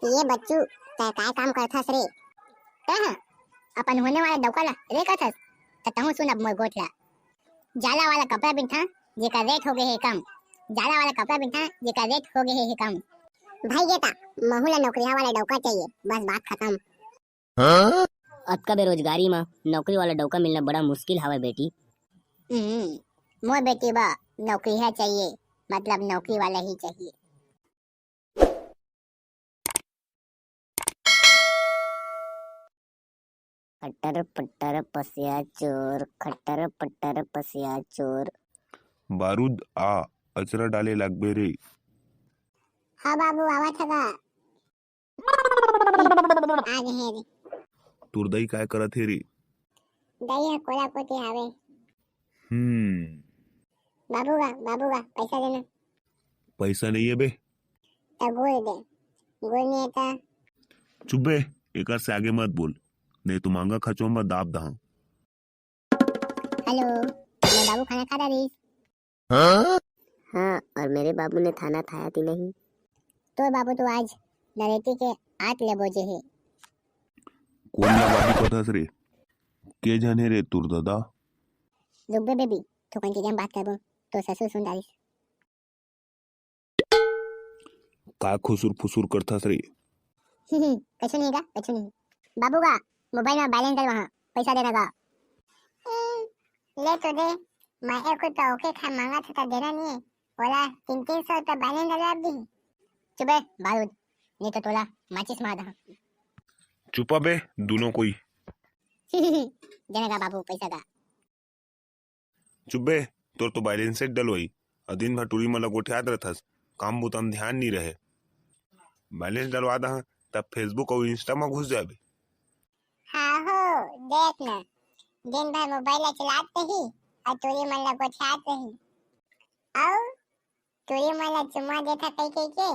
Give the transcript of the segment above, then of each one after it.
ये बच्चू तय काय काम करथस रे? कहा अपन होने वाला डौकाला रे कथस त तहु सुन अब मोर गोठला जाला वाला कपड़ा बिनथा जेका रेट हो गए हे कम। जाला वाला कपड़ा बिनथा जेका रेट हो गए हे कम। भाई गेता महूला नौकरिया वाला डौका चाहिए, बस बात खत्म। हाँ? अतका बेरोजगारी में नौकरी वाला डौका मिलना बड़ा मुश्किल हवे बेटी। मोर बेटी बा नौकरी है चाहिए, मतलब नौकरी वाला ही चाहिए। खट्टर पट्टर पसिया चोर, खट्टर पट्टर पसिया चोर। बारूद आ अचरा डाले लागबे रे। हाँ बाबू आवा था आ गए रे। तुरदई काय करत हे रे? दही है कोला कोती आवे। बाबूगा पैसा देना। पैसा नहीं है बे। तब गुड़ दे, गुड़ नहीं है तो चुप बे, एक से आगे मत बोल, नहीं तो मांगा खचो में दाब दहा। हेलो, मैं बाबू खाना खा रही। हाँ? हाँ, और मेरे बाबू ने खाना खाया थी नहीं। तो बाबू तो आज नरेटी के 8 ले बोझे है। कौन लवादी कथस रे? के जने रे तुर दादा? रुक बे बेबी, तो कौन की बात करूं तो ससुर सुन डालिस। का खुसुर फुसुर करथस रे? कछु नहीं का, कछु नहीं। बाबू का मोबाइल में बैलेंस डल वहां, पैसा देना का। ले तो दे, मैं एक तो ओके खा मांगा था देना नहीं है। बोला 300 तो बैलेंस डलवा दी। चुप है बारूद, नहीं तो तोला माचिस मार दहा। चुपा बे दोनों कोई। देना का बाबू पैसा का। चुप बे, तोर तो बैलेंस सेट डलवाई और दिन भर टूरी मला गोठियात रहथस, काम बुतम ध्यान नहीं रहे। बैलेंस डलवा दहा तब फेसबुक और इंस्टा में घुस जाबे। हाँ हो, देख ना, दिन भर मोबाइल चलाते ही और टूरी मला गोठियात रही। और टूरी मला चुम्मा देता कई कई के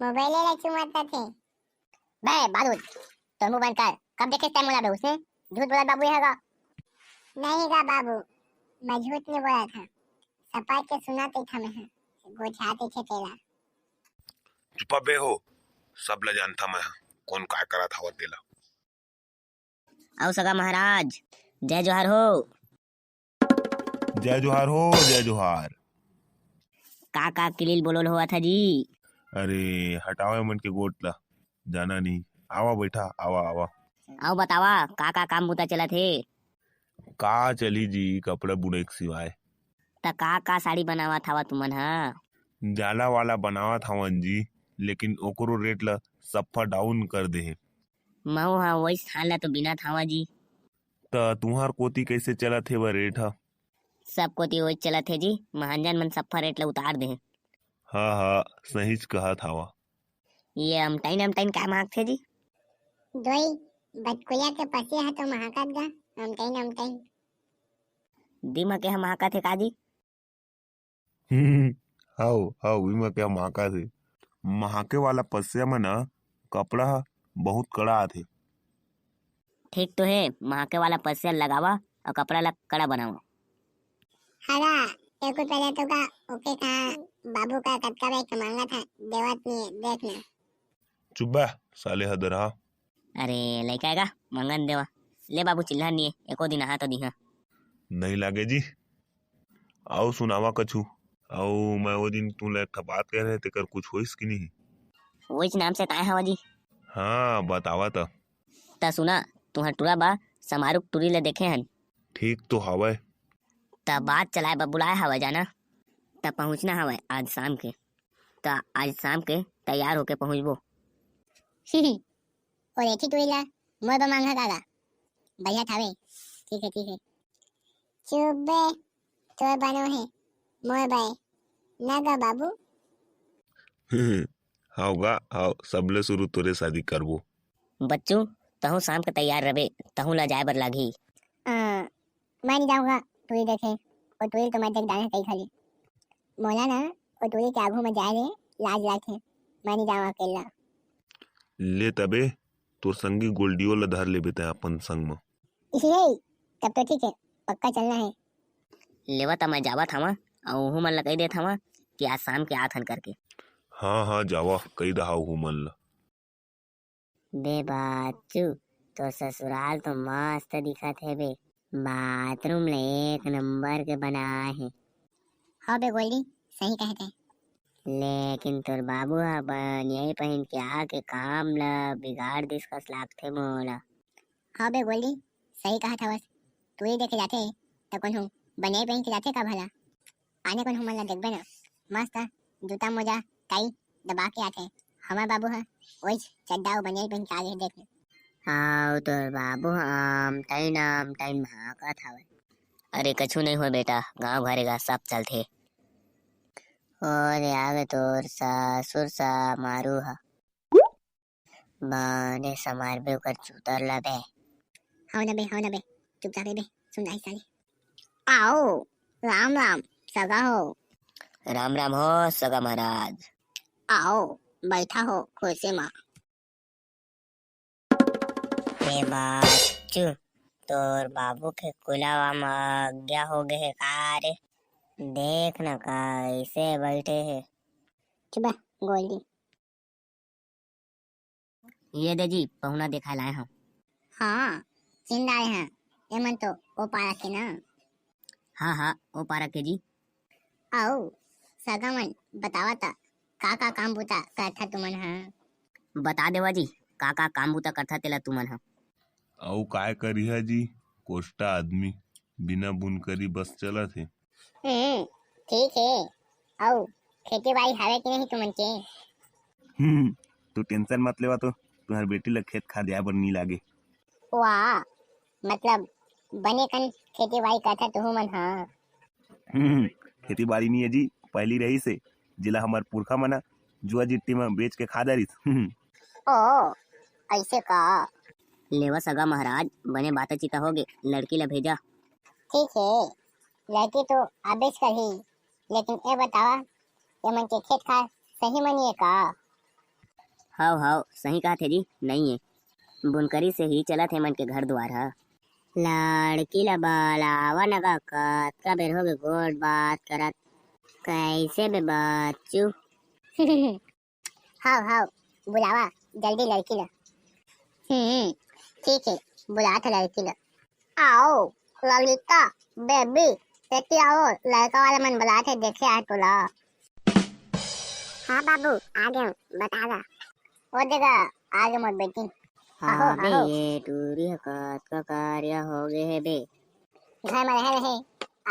मोबाइल ला चुमाता थे। बे बारूद, तो मोबाइल का कब देखे टाइम बोला बे उसने? झूठ बोला बाबू यह का? नहीं का बाबू, मैं झूठ नहीं बोला था, सपाट के सुनाते था मैं, गोठियाते थे तेला। चुपा बे हो, सब ला जानता मैं कौन काय करा था तेला। आओ सगा महाराज, जय जोहार हो। जय जोहार हो, जय जोहार। का किलिल बोलोल हुआ था जी? अरे हटाओ मन के गोट ला, जाना नहीं। आवा बैठा, आवा आवा। आओ बतावा का काम बुता चला थे? का चली जी, कपड़ा बुने के सिवाय। त का साड़ी बनावा थावा तुमन हा? जाला वाला बनावा था जी, लेकिन ओकरो रेट ला सफा डाउन कर दे हे। मऊ हाँ वही स्थान ला तो बिना थावा जी। त तुहार कोती कैसे चला थे वह रेट हा? सब कोती वही चला थे जी, महाजन मन सफा रेट ला उतार दे। हाँ हाँ, सहीच कहा था वह। ये अमटाइन क्या मांग थे जी? दोई बटकुलिया के पसी है तो महाकात गा, अमटाइन। दिमा के हम आका थे काजी? हाउ हाउ इमा क्या महाका थे। महाके वाला पस्या में ना कपड़ा बहुत कड़ा आथे। ठीक तो है, महाके वाला पसिया लगावा और कपड़ा ला कड़ा बनावा। हरा एको पहले तो का ओके कहा बाबू का कटका बैग मांगा था, देवत नहीं है, देखना। चुब्बा साले हदरा। अरे लइका का मंगन देवा ले बाबू चिल्ला नहीं है, एको दिन आहा तो दिहा। नहीं लागे जी। आओ सुनावा कछु। आओ मैं वो दिन तू ले बात कह रहे थे कर कुछ होइस कि नहीं? वही नाम से काय हवा जी? हाँ बतावा था। ता सुना, तुहार टूरा बा समारूक टूरी ले देखे हन। ठीक तो हवय। ता बात चलाए बा बुलाए हवा जाना। ता पहुँचना हवा आज शाम के। ता आज शाम के तैयार होके पहुँचबो। और एठी टूरी ला मोर बा मांगा कागा, बढ़िया थावे। ठीक है। चुब्बे तोर बनो है मोर बाय ना गा बाबू। हाउ गा हाउ, सबले शुरू तोरे शादी करबो। बच्चू तहु शाम के तैयार रहे, तहु ला जाए बर लागी। मैं नहीं जाऊंगा टूरी देखे, और टूरी तो मैं देख डाले कहीं खाली। मोला ना और टूरी के आगू में जाए रे, लाज लागे, मैं नहीं जाऊंगा अकेला। ले तबे तोर संगी गोल्डियो ला धर लेबे ते अपन संग में। यही तब तो ठीक है, पक्का चलना है। लेवा ता मैं जावा थावा और उहु मन ला कही दे थावा कि आज शाम के आथन करके। हाँ हाँ जावा, कई दहाऊ हूँ मन ला। बे बाचू तो ससुराल तो मस्त दिखत है बे। बाथरूम ले एक नंबर के बनाए है। हाँ बे गोल्डी, सही कहते हैं। लेकिन तोर बाबू ह बनियाई पहन के आके काम ला बिगाड़ दिस कस लागथे मोला। हाँ बे गोल्डी, सही कहा था। बस तू ही देखे जाते तो कौन हूँ बनियाई पहन के जाते का भला। आने कौन हूँ मन ला देखबे ना, मस्त जूता मोजा टाई दबा के आते। हमार बाबू है वही चड्डा और बनियाई पहन के आगे देख। हाँ तोर बाबू ह आम टाइम भागत हवे। अरे कछु नहीं हो बेटा, गाँव भरेगा सब चलथे। और आगे तोर ससुर सा मारू ह बने समार बे ओकर चूतर ला बे। हाँ ना बे चुपचाप बे सुन आई साली। आओ राम राम सगा हो। राम राम हो सगा महाराज। आओ बैठा हो कुर्सी में। बे बाचू तोर बाबू के कुलावा में आज्ञा हो गए है का रे? देख न कैसे बैठे है। चुप गोल्डी। ये दे जी पहुना देखा लाए हम। हाँ चिंदा रहे हैं एमन तो ओ पारा के ना। हाँ ओ पारा के जी। आओ सगा मन बतावा था का काम बूता करता तुमन है। बता देवा जी का काम बूता करता तेला तुमन ह। अऊ काय करिहा जी, कोष्टा आदमी बिना बुनकरी बस चलत है। ठीक है। आओ खेती बाड़ी हावे कि नहीं तुमन के? तू टेंशन मत लेवा, तो तुम्हारी बेटी ला खेत खाद पर नहीं लागे। वाह मतलब बने कन खेती बाड़ी करता तुहू मन हाँ। खेती बाड़ी नहीं है जी, पहली रही से जिला हमार पुरखा मना जुआ जिट्टी में बेच के खा दारिस। ओ ऐसे का। लेवा सगा महाराज बने बात चिता हो गए, लड़की ला भेजा। ठीक है लड़की तो आबेज कर ही, लेकिन ये बतावा ये मन के खेत खार सही मनिए का? हाव सही कहा थे जी, नहीं है बुनकरी से ही चलत है मन के घर द्वार ह। लड़की ला बालावा नगा कतका बेर हो गए गोट बात करत। कैसे बे बच्चू? हाँ बुलावा जल्दी लड़की ला। ठीक है बुला था लड़की ला। आओ ललिता बेबी बेटी आओ, लड़का वाला मन बुला थे देखे आए तोला। हाँ बाबू आ गए बता दा। वो देगा आगे मत बेटी। हाँ बे ये टूरी कतका कार्य हो गए है बे। घर में रहे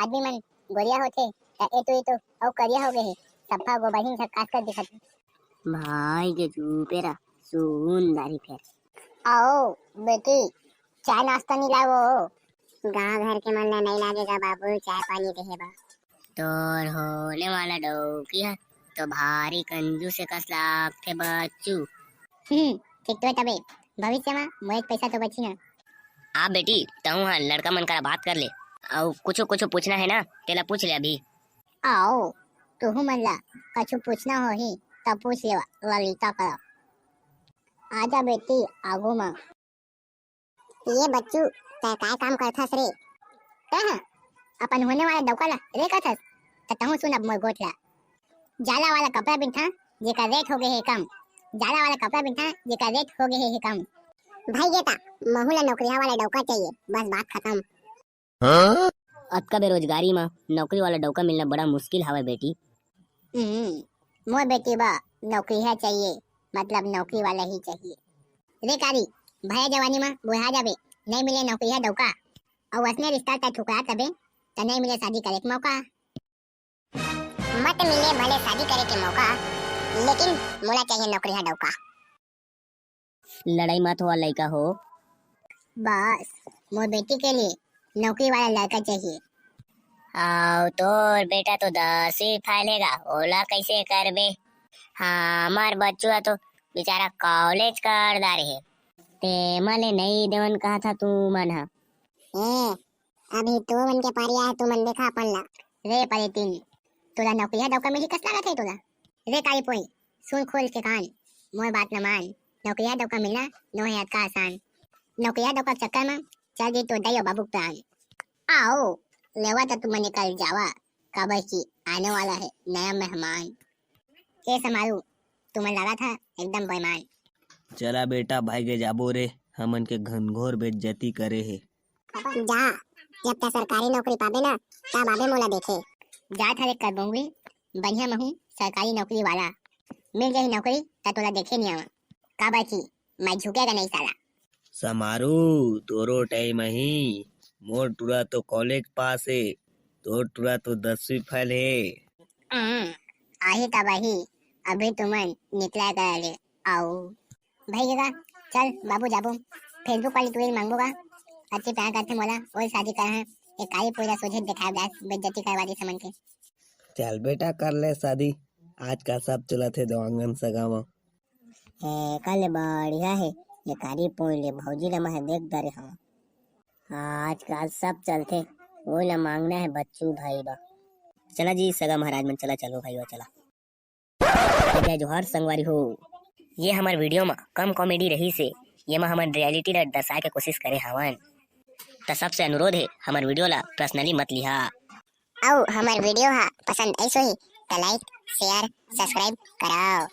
आदमी मन गोरिया होते तो ए तो औ करिया हो गए है, सफा गोबरहीन झक्कास कर दिखत। भाई के चूपेरा सुन दारी फेर। आओ बेटी चाय नाश्ता नहीं लाओ। गाँव घर के मन ला नहीं लागेगा बाबू, चाय पानी देहे बा। तोर होने वाला डौकी है तो भारी कंजूस से कस लागथे बच्चू। ठीक तो है तबे भविष्य में मोए पैसा तो बची ना। आ बेटी तहु हाँ लड़का मन करा बात कर ले, और कुछ पूछना है ना तेला पूछ ले अभी। आओ तुहू मन ला कछु पूछना हो ही तब पूछ लेवा ललिता करा। आजा बेटी आगू माँ। ये बच्चू तय काय काम करथस रे? तह अपन होने वाला डौका ला रे कथस त तहु सुन अब मोर गोठ ला। जाला वाला कपड़ा बिनथा जेका रेट हो गए है कम। जाला वाला कपड़ा बिनथा जेका रेट हो गए है कम। भाई गेता महू ला नौकरिया वाला डौका चाहिए, बस बात खत्म। अतका बेरोजगारी में नौकरी वाला डौका मिलना बड़ा मुश्किल हवे बेटी। मोर बेटी बा नौकरी है चाहिए, मतलब नौकरी वाला ही चाहिए। रे कारी भया जवानी में बुढ़ा जाबे नहीं मिले नौकरी है डौका, और असने रिश्ता तय ठुकरा तबे त नहीं मिले शादी करे के मौका। मत मिले भले शादी करे के मौका, लेकिन मोला चाहिए नौकरी है डौका। लड़ाई मत हुआ लड़का हो। बस मोर बेटी के लिए नौकरी वाला लड़का चाहिए। आओ तोर बेटा तो 10वीं फैलेगा, ओला कैसे करबे? हाँ हमार बच्चुआ तो बेचारा कॉलेज कर दारे है, ते मले नहीं देवन कहा था तू मन हा। अभी तो मन के पारिया है, तू मन देखा अपन ला। रे परेतीन तोला नौकरी है डौका मिली कस लागत है तोला? रे काली पोई सुन खोल के कान, मोर बात न मान। नौकरी है डौका मिलना नो है का आसान। नौकरी है डौका चक्कर में चल दी तो दयो बाबू प्राण। आओ लेवा तो तुम निकल जावा, काबर की आने वाला है नया मेहमान। के समारू तुम्हें लगा था एकदम बेईमान। चला बेटा भाई के जाबो रे, हमन के घनघोर बेइज्जती करे हे। जा, जब तक सरकारी नौकरी पाबे ना तब आबे मोला देखे। जात हवे कर बउए, बढ़िया महू सरकारी नौकरी वाला। मिल जाही नौकरी त तोला देखे नहीं आवा। का बाची मैं झुकेगा नहीं साला। समारू तोरो टाइम ही, मोर टूरा तो कॉलेज पास है, तोर टूरा तो 10वीं फेल है। आही तब आही, अभी तुमन निकला कर ले आओ भाई जगह। चल बाबू जाबो, फेसबुक वाली तुझे मांगूंगा, अच्छी प्यार करते मोला और शादी कर है। एक काली पूरा सोझे दिखाए दास बेइज्जती करवा दी समन के। चल बेटा कर ले शादी, आज का सब चलत है देवांगन सगा में। कल बढ़िया है, ये कारी पोल ले भौजी ला मैं देख दरे हूँ। आजकल सब चलते, वो ला मांगना है बच्चू भाई बा। चला जी सगा महाराज मन, चला चलो भाई चला। जय जोहर संगवारी हो। ये हमार वीडियो में कम कॉमेडी रही से, ये में हमार रियलिटी ला दर्शाए के कोशिश करे हवन। तो सबसे अनुरोध है हमार वीडियो ला पर्सनली मत लिहा। और हमार वीडियो हा पसंद आई सोही तो लाइक शेयर सब्सक्राइब कराओ।